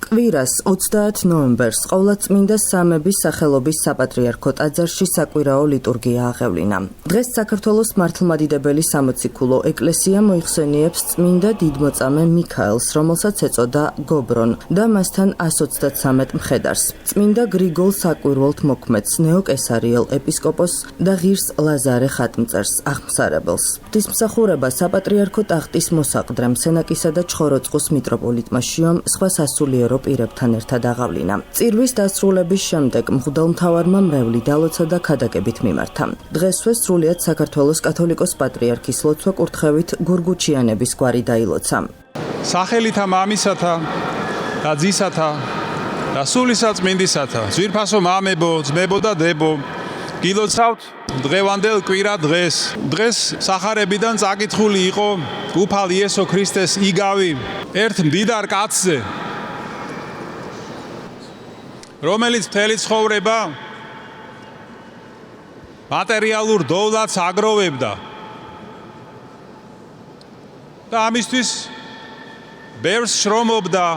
კვირას 30 ნოემბერს ყოვლადწმინდა სამების სახელობის საპატრიარქო ტაძარში საკვირაო ლიტურგია აღევლინა. დღეს საქართველოს მართლმადიდებელი სამოციქულო ეკლესია მოიხსენიებს წმინდა დიდმოწამე მიქაელს, რომელსაც ეწოდა გობრონ და მასთან 133 მხედარს. წმინდა გრიგოლ საკვირველთ მოქმედს, ნეოკესარიელ ეპისკოპოსს და ღირს ლაზარე ხატმწერს, აღმსარებელს. ღვთისმსახურება საპატრიარქო ტახტის მოსაყდრე სენაკისა და ჩხოროწყუს მიტროპოლიტმა შიომ სხვა სასულიერო პირებთან ერთად აღავლინა. წირვის დასრულების შემდეგ მღვდელმთავარმა მრევლი დალოცა და ქადაგებით მიმართა. დღესვე სრულიად საქართველოს კათოლიკოს პატრიარქის ლოცვა კურთხევით გურგუჩიანების გვარი დაილოცა. სახელითა მამისათა და ძისათა და სულისაწმინდისათა, ძვირფასო მამებო, ძმებო და დებო, გილოცავთ დღევანდელ კვირა დღეს. დღეს სახარებიდან წაკითხული იყო უფალ იესო ქრისტეს იგავი ერთ მდიდარ კაცზე, რომელიც მთელი ცხოვრება მატერიალურ დოვლათს აგროვებდა და ამისთვის ბევრს შრომობდა,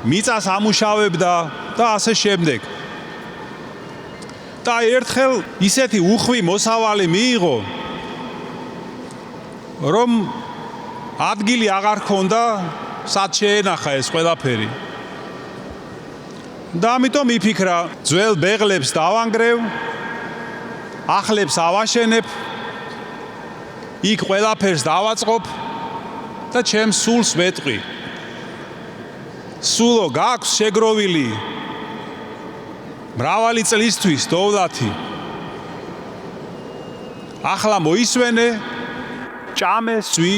მიწას ამუშავებდა და ასე შემდეგ. და ერთხელ ისეთი უხვი მოსავალი მიიღო, რომ ადგილი აღარ ჰქონდა, სად შეენახა ეს ყველაფერი. და ამიტომ იფიქრა, ძველ ბეღლებს დავანგრევ, ახლებს ავაშენებ, იქ ყველაფერს დავაწყობ და ჩემს სულს ვეტყვი. სულო გაქვს შეგროვილი მრავალი წლისთვის დოვლათი. ახლა მოისვენე, ჭამე, სვი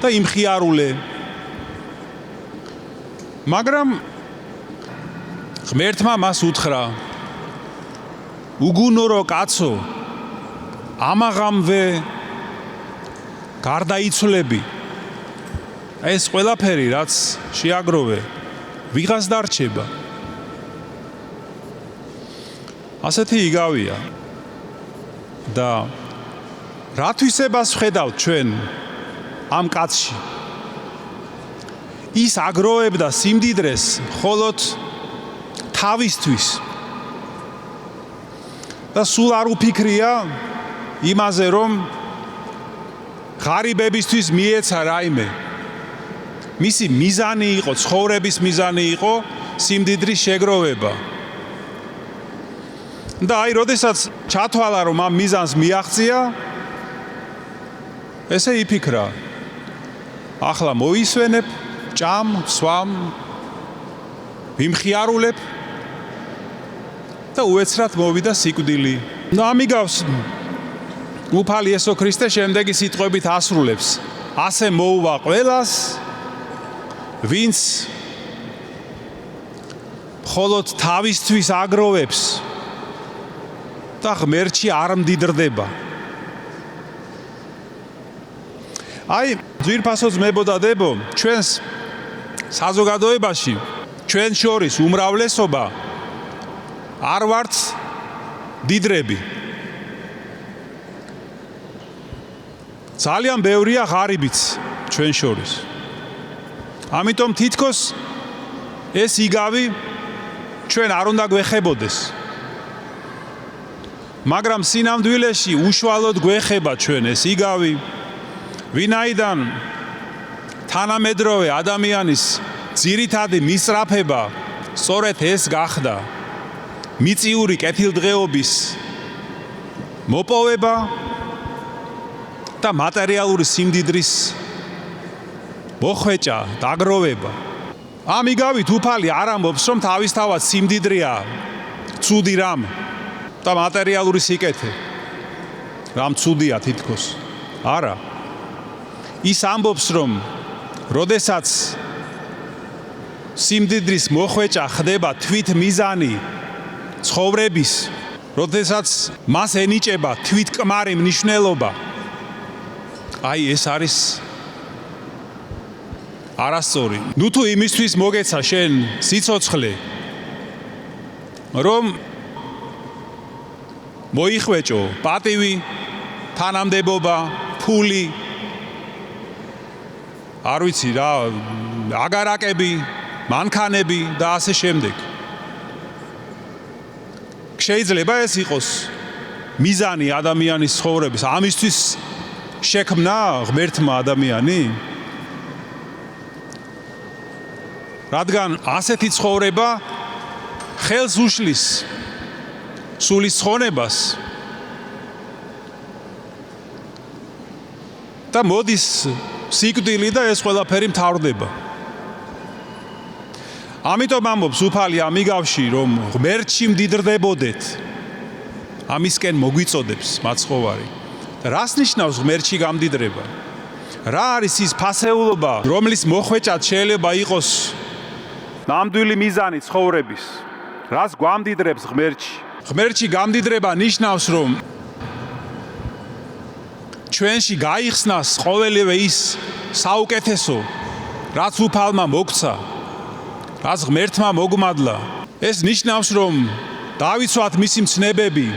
და იმხიარულე. მაგრამ ღმერთმა მას უთხრა, უგუნორო კაცო, ამაღამვე გარდაიცვლები. ეს ყველაფერი რაც შეაგროვე, ვიღას დარჩება. ასეთი იგავია. და რა თვისებას ვხედავთ ჩვენ ამ კაცში? ის აგროვებდა სიმდიდრეს მხოლოდ თავისთვის. და სულ არ უფიქრია იმაზე, რომ ღარიბებისთვის მიეცა რაიმე. მისი მიზანი იყო, ცხოვრების მიზანი იყო სიმდიდრის შეგროვება. და აი, როდესაც ჩათვალა, რომ ამ მიზანს მიაღწია, ესე იფიქრა, ახლა მოისვენებ, ჭამ, სვამ, ვიმხიარულებ და უეცრად მოვიდა სიკვდილი. და ამიგავს უფალ იესო ქრისტე შემდეგი სიტყვებით ასრულებს. ასე მოუვა ყველას, ვინც მხოლოდ თავისთვის აგროვებს და ღმერთში არ მდიდრდება. აი, ძვირფასო ძმებო და დებო, ჩვენს საზოგადოებაში, ჩვენ შორის უმრავლესობა არ ვართ დიდრები. ძალიან ბევრია ღარიბიც ჩვენ შორის. ამიტომ თითქოს ეს იგავი ჩვენ არ უნდა გვეხებოდეს. მაგრამ სინამდვილეში უშუალოდ გვეხება ჩვენ ეს იგავი, ვინაიდან თანამედროვე ადამიანის ძირითადი მისწრაფება სწორედ ეს გახდა, მიწიური კეთილდღეობის მოპოვება და მატერიალური სიმდიდრის მოხვეჭა, დაგროვება. ამ იგავით უფალი არ ამბობს, რომ თავისთავად სიმდიდრეა ცუდი რამ და მატერიალური სიკეთე რამ ცუდია თითქოს. არა. ის ამბობს, რომ როდესაც სიმდიდრის მოხვეჭა ხდება თვით მიზანი ცხოვრების, როდესაც მას ენიჭება თვითკმარი მნიშვნელობა, აი ეს არის არასწორი. ნუ თუ იმისთვის მოგეცა შენ სიცოცხლე, რომ მოიხვეჭო პატივი, თანამდებობა, ფული, არ ვიცი რა, აგარაკები, მანქანები და ასე შემდეგ. შეიძლება ეს იყოს მიზანი ადამიანის ცხოვრების, ამისთვის შექმნა ღმერთმა ადამიანი? რადგან ასეთი ცხოვრება ხელს უშლის სულის ცხონებას და მოდის სიკვდილი და ეს ყველაფერი მთავრდება. ამიტომ ამბობს უფალი ამიგავში, რომ ღმერთში მდიდრდებოდეთ. ამისკენ მოგვიწოდებს მაცხოვარი. რას ნიშნავს ღმერთში გამდიდრება? რა არის ის ფასეულობა, რომლის მოხვეჭად შეიძლება იყოს ნამდვილი მიზანი ცხოვრების? რას გვამდიდრებს ღმერთში? ღმერთში გამდიდრება ნიშნავს, რომ ჩვენში გაიხსნას ყოველივე ის საუკეთესო, რაც უფალმა მოგცა, რაც ღმერთმა მოგმადლა. ეს ნიშნავს, რომ დავიცვათ მისი მცნებები,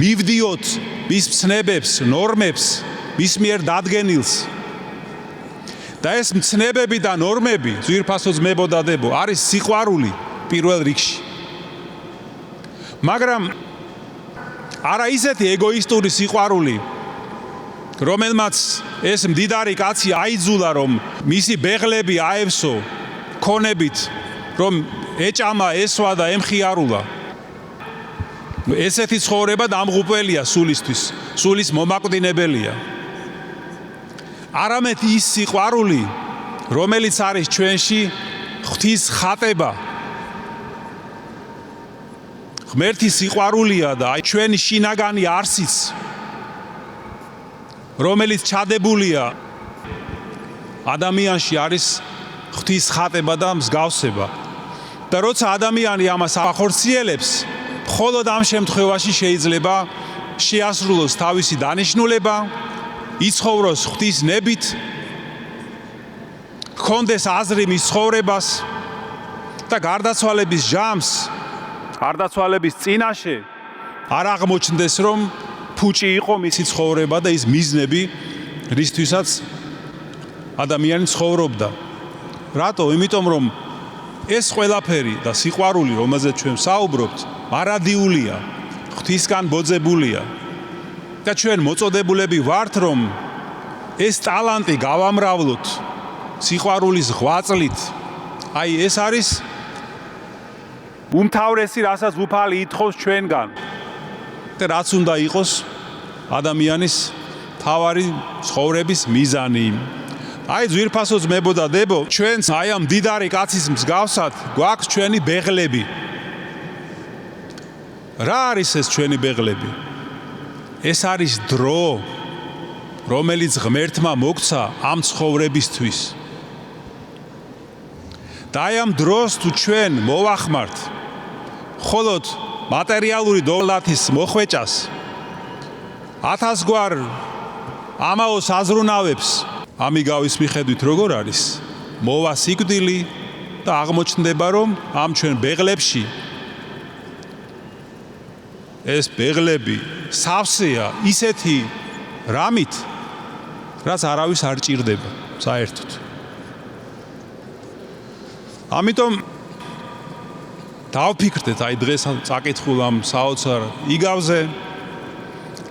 მივდიოთ მის მცნებებს, ნორმებს, მის მიერ დადგენილს. და ეს მცნებები და ნორმები, ძვირფასო ძმებო და დებო, არის სიყვარული პირველ რიგში. მაგრამ არა ისეთი ეგოისტური სიყვარული, რომელმაც ეს მდიდარი კაცი აიძულა, რომ მისი ბეღლები აევსო ქონებით, რომ ეჭამა, ესვა და ემხიარულა. ესეთი ცხოვრება დამღუპველია სულისთვის, სულის მომაკვდინებელია. არამედ ის სიყვარული, რომელიც არის ჩვენში ღვთის ხატება. ღმერთის სიყვარულია და აი ჩვენი შინაგანი არსიც, რომელიც ჩადებულია ადამიანში, არის ღვთის ხატება და მსგავსება. და როცა ადამიანი ამას ახორციელებს, მხოლოდ ამ შემთხვევაში შეიძლება შეასრულოს თავისი დანიშნულება, იცხოვროს ღვთის ნებით, ჰქონდეს აზრი მის ცხოვრებას და გარდაცვალების ჟამს, გარდაცვალების წინაშე არ აღმოჩნდეს, რომ ფუჭი იყო მისი ცხოვრება და ის მიზნები, რისთვისაც ადამიანი ცხოვრობდა. რატო? იმიტომ რომ ეს ყველაფერი და სიყვარული, რომელზეც ჩვენ საუბრობთ, მარადიულია, ღვთისგან ბოძებულია. და ჩვენ მოწოდებულები ვართ, რომ ეს ტალანტი გავამრავლოთ სიყვარულის ღვაწლით. აი ეს არის უმთავრესი, რასაც უფალი ითხოვს ჩვენგან. და რაც უნდა იყოს ადამიანის თავარი ცხოვრების მიზანი. აი ძვირფასო ძმებო და დებო, ჩვენს აი ამ მდიდარი კაცის მსგავსად გვაქვს ჩვენი ბეღლები. რა არის ეს ჩვენი ბეღლები? ეს არის დრო, რომელიც ღმერთმა მოგცა ამ ცხოვრებისთვის. და აი ამ დროს თუ ჩვენ მოვახმართ მხოლოდ მატერიალური დოლათის მოხვეჭას, 1000 გვარ ამაოს აზრუნავებს, ამიგავის მიხედვით როგორ არის? მოვა სიკვდილი და აღმოჩნდება, რომ ამ ჩვენ ბეღლებში ეს ბეღლები სავსეა ისეთი რამით, რაც არავის არ ჭირდება საერთოდ. ამიტომ დავფიქრდეთ აი დღეს წაკითხულ ამ საოცარ იგავზე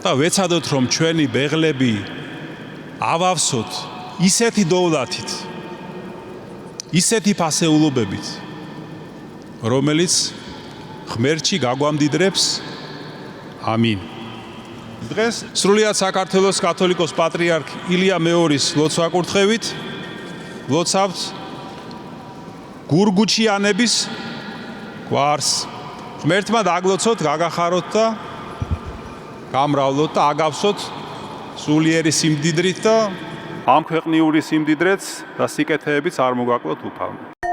და ვეცადოთ, რომ ჩვენი ბეღლები ავავსოთ ისეთი დოვლათით, ისეთი ფასეულობებით, რომელიც ღმერთში გაგვამდიდრებს. ამინ. დღეს სრულიად საქართველოს კათოლიკოს პატრიარქ ილია მეორის ლოცვა-კურთხევით ლოცავთ გურგუჩიანების გვარს. ღმერთმა დაგლოცოთ, გაგახაროთ და გამრავლოთ და აგავსოთ სულიერი სიმდიდრით და ამ ქვეყნიური სიმდიდრეც და სიკეთეებიც არ მოგაკლოთ უფალმა.